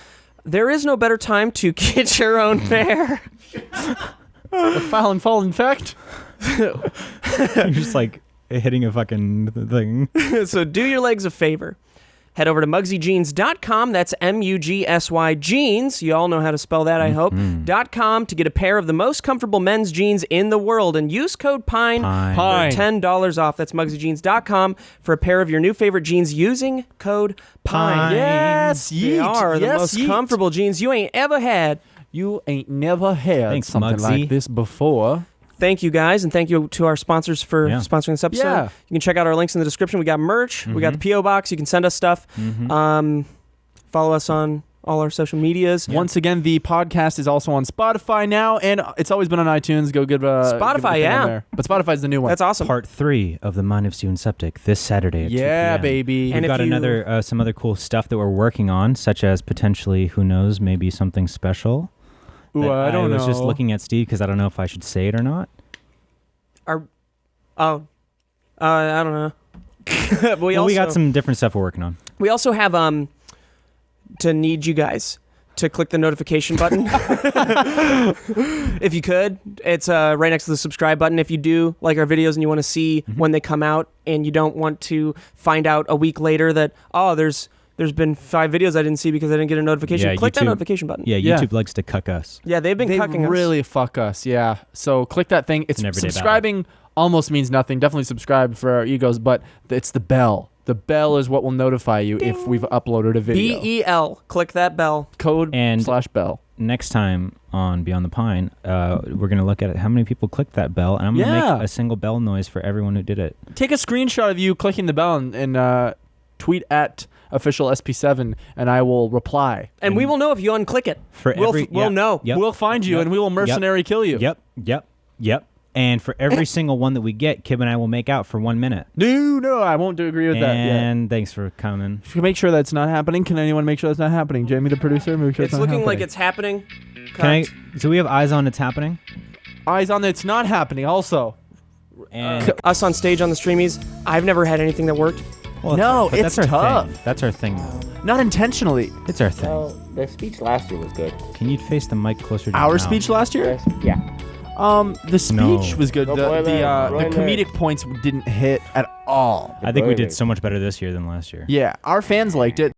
There is no better time to get your own pair. The foul and fall in fact. You're just like hitting a fucking thing. So do your legs a favor. Head over to MugsyJeans.com. That's MUGSY jeans. You all know how to spell that, I hope. .com to get a pair of the most comfortable men's jeans in the world. And use code PINE, Pine. for $10 off. That's MugsyJeans.com for a pair of your new favorite jeans using code PINE. Yes, They yeet. are the Yes, most yeet. comfortable jeans you ain't ever had. You ain't never had Thanks, something Mugsy. like this before. Thank you guys, and thank you to our sponsors for sponsoring this episode. Yeah. You can check out our links in the description. We got merch. We got the P.O. Box. You can send us stuff. Follow us on all our social medias. Once again, the podcast is also on Spotify now, and it's always been on iTunes. Go give a Spotify, give a thing yeah. on there. But Spotify's the new one. That's awesome. Part 3 of the Mind of Stu and Septic this Saturday at 2 yeah, p.m. baby. And We've if got you- another some other cool stuff that we're working on, such as potentially, who knows, maybe something special. Ooh, that I don't know. was just looking at Steve because I don't know if I should say it or not. I don't know. But we got some different stuff we're working on. We also have to need you guys to click the notification button. If you could, it's right next to the subscribe button. If you do like our videos and you want to see when they come out, and you don't want to find out a week later that there's been 5 videos I didn't see because I didn't get a notification. Yeah, Click that YouTube- notification button. Yeah, Yeah. YouTube likes to cuck us. Yeah, they've been They cucking us. really fuck us, yeah. So click that thing. It's an everyday subscribing almost means nothing. Definitely subscribe for our egos, but it's the bell. The bell is what will notify you if we've uploaded a video. BEL. Click that bell. Code And- /bell. Next time on Beyond the Pine, we're going to look at how many people clicked that bell, and I'm going to Yeah. make a single bell noise for everyone who did it. Take a screenshot of you clicking the bell and tweet at official SP7, and I will reply. And we will know if you unclick it. For We'll know. Yep. We'll find you, Yep. and we will mercenary kill you. Yep. And for every single one that we get, Kib and I will make out for 1 minute. No, I won't agree with that. Yeah. And thanks for coming. If you make sure that's not happening, can anyone make sure that's not happening? Jamie, the producer, make sure It's not looking happening. like it's happening. So we have eyes on it's happening? Eyes on it's not happening. Also, And Us on stage on the streamies. I've never had anything that worked. well, No, but it's that's our tough. Thing. That's our thing, though. not intentionally. It's our thing. Well, their speech last year was good. Can you face the mic closer to your Our mouth? speech last year. Yeah. The speech No. was good. Go The Boiler. comedic points didn't hit at all. I think we did Boiler. so much better this year than last year. Yeah, our fans liked it.